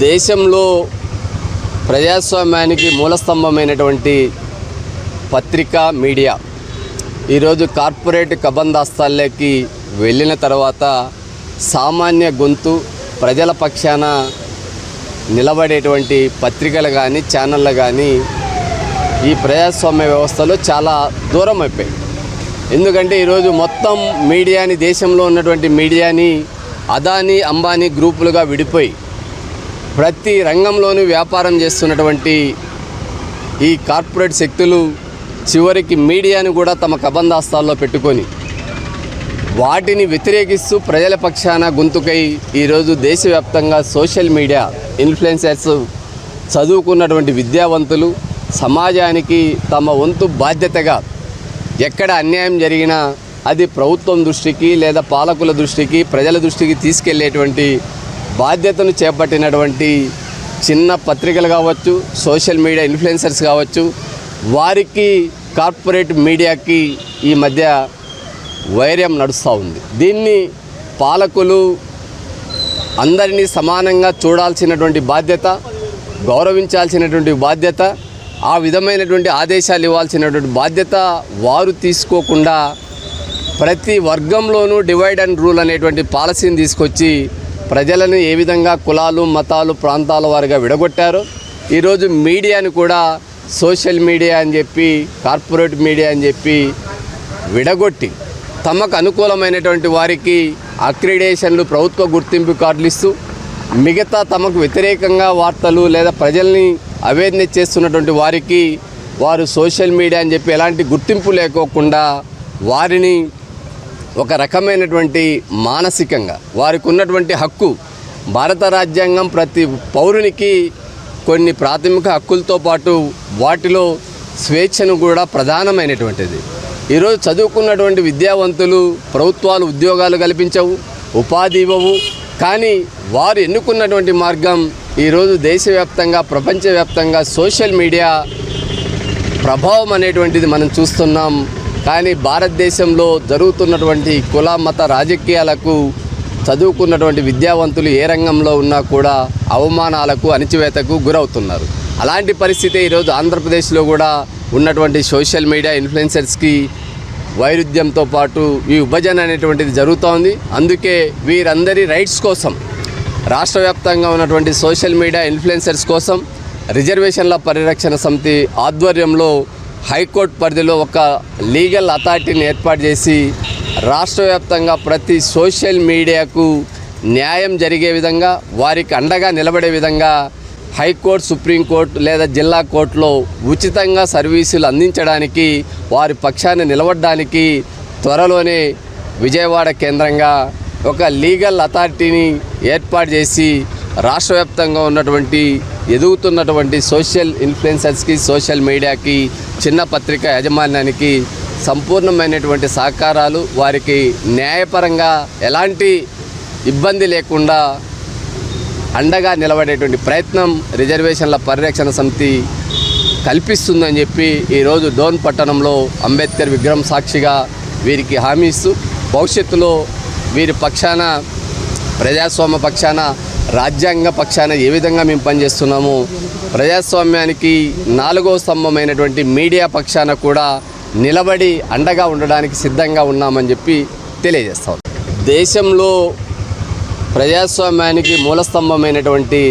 దేశంలో ప్రజాస్వామ్యానికి మూలస్తంభమైనటువంటి పత్రికా మీడియా ఈరోజు కార్పొరేట్ కబందాస్తాల్లోకి వెళ్ళిన తర్వాత సామాన్య గొంతు ప్రజల పక్షాన నిలబడేటువంటి పత్రికలు కానీ ఛానళ్ళు కానీ ఈ ప్రజాస్వామ్య వ్యవస్థలో చాలా దూరం అయిపోయాయి. ఎందుకంటే ఈరోజు మొత్తం మీడియాని, దేశంలో ఉన్నటువంటి మీడియాని అదానీ అంబానీ గ్రూపులుగా విడిపోయి ప్రతి రంగంలోనూ వ్యాపారం చేస్తున్నటువంటి ఈ కార్పొరేట్ శక్తులు చివరికి మీడియాను కూడా తమ కబందాస్తాల్లో పెట్టుకొని వాటిని వ్యతిరేకిస్తూ ప్రజల పక్షాన గొంతుకై ఈరోజు దేశవ్యాప్తంగా సోషల్ మీడియా ఇన్ఫ్లుయెన్సర్స్, చదువుకున్నటువంటి విద్యావంతులు సమాజానికి తమ వంతు బాధ్యతగా ఎక్కడ అన్యాయం జరిగినా అది ప్రభుత్వం దృష్టికి లేదా పాలకుల దృష్టికి, ప్రజల దృష్టికి తీసుకెళ్లేటువంటి బాధ్యతను చేపట్టినటువంటి చిన్న పత్రికలు కావచ్చు, సోషల్ మీడియా ఇన్ఫ్లుయెన్సర్స్ కావచ్చు, వారికి కార్పొరేట్ మీడియాకి ఈ మధ్య వైర్యం నడుస్తూ ఉంది. దీన్ని పాలకులు అందరినీ సమానంగా చూడాల్సినటువంటి బాధ్యత, గౌరవించాల్సినటువంటి బాధ్యత, ఆ విధమైనటువంటి ఆదేశాలు ఇవ్వాల్సినటువంటి బాధ్యత వారు తీసుకోకుండా ప్రతి వర్గంలోనూ డివైడ్ అండ్ రూల్ అనేటువంటి పాలసీని తీసుకొచ్చి ప్రజలను ఏ విధంగా కులాలు, మతాలు, ప్రాంతాల వారిగా విడగొట్టారో ఈరోజు మీడియాను కూడా సోషల్ మీడియా అని చెప్పి, కార్పొరేట్ మీడియా అని చెప్పి విడగొట్టి తమకు అనుకూలమైనటువంటి వారికి అక్రిడేషన్లు, ప్రభుత్వ గుర్తింపు కార్డులు ఇస్తూ మిగతా తమకు వ్యతిరేకంగా వార్తలు లేదా ప్రజల్ని అవేర్నెస్ చేస్తున్నటువంటి వారికి వారు సోషల్ మీడియా అని చెప్పి ఎలాంటి గుర్తింపు లేకోకుండా వారిని ఒక రకమైనటువంటి మానసికంగా వారికి ఉన్నటువంటి హక్కు, భారత రాజ్యాంగం ప్రతి పౌరునికి కొన్ని ప్రాథమిక హక్కులతో పాటు వాటిలో స్వేచ్ఛను కూడా ప్రధానమైనటువంటిది. ఈరోజు చదువుకున్నటువంటి విద్యావంతులు ప్రభుత్వాలు ఉద్యోగాలు కల్పించవు, ఉపాధి ఇవ్వవు. కానీ వారు ఎన్నుకున్నటువంటి మార్గం ఈరోజు దేశవ్యాప్తంగా, ప్రపంచవ్యాప్తంగా సోషల్ మీడియా ప్రభావం అనేటువంటిది మనం చూస్తున్నాం. కానీ భారతదేశంలో జరుగుతున్నటువంటి కుల, మత రాజకీయాలకు చదువుకున్నటువంటి విద్యావంతులు ఏ రంగంలో ఉన్నా కూడా అవమానాలకు, అణిచివేతకు గురవుతున్నారు. అలాంటి పరిస్థితి ఈరోజు ఆంధ్రప్రదేశ్లో కూడా ఉన్నటువంటి సోషల్ మీడియా ఇన్ఫ్లుయెన్సర్స్కి వైరుధ్యంతో పాటు ఈ విభజన అనేటువంటిది జరుగుతోంది. అందుకే వీరందరి రైట్స్ కోసం రాష్ట్ర వ్యాప్తంగా ఉన్నటువంటి సోషల్ మీడియా ఇన్ఫ్లుయెన్సర్స్ కోసం రిజర్వేషన్ల పరిరక్షణ సమితి ఆధ్వర్యంలో హైకోర్టు పరిధిలో ఒక లీగల్ అథారిటీని ఏర్పాటు చేసి రాష్ట్ర వ్యాప్తంగా ప్రతి సోషల్ మీడియాకు న్యాయం జరిగే విధంగా, వారికి అండగా నిలబడే విధంగా హైకోర్టు, సుప్రీంకోర్టు లేదా జిల్లా కోర్టులో ఉచితంగా సర్వీసులు అందించడానికి, వారి పక్షాన్ని నిలబడడానికి త్వరలోనే విజయవాడ కేంద్రంగా ఒక లీగల్ అథారిటీని ఏర్పాటు చేసి రాష్ట్ర వ్యాప్తంగా ఉన్నటువంటి ఎదుగుతున్నటువంటి సోషల్ ఇన్ఫ్లుయెన్సర్స్కి, సోషల్ మీడియాకి, చిన్న పత్రిక యాజమాన్యానికి సంపూర్ణమైనటువంటి సహకారాలు, వారికి న్యాయపరంగా ఎలాంటి ఇబ్బంది లేకుండా అండగా నిలబడేటువంటి ప్రయత్నం రిజర్వేషన్ల పరిరక్షణ సమితి కల్పిస్తుందని చెప్పి ఈరోజు డోన్ పట్టణంలో అంబేద్కర్ విగ్రహం సాక్షిగా వీరికి హామీ ఇస్తూ భవిష్యత్తులో వీరి పక్షాన, ప్రజాస్వామ్య పక్షాన, రాజ్యాంగ పక్షాన ఏ విధంగా మేము పనిచేస్తున్నామో ప్రజాస్వామ్యానికి 4వ స్తంభమైనటువంటి మీడియా పక్షాన కూడా నిలబడి అండగా ఉండడానికి సిద్ధంగా ఉన్నామని చెప్పి తెలియజేస్తాం. దేశంలో ప్రజాస్వామ్యానికి మూలస్తంభమైనటువంటి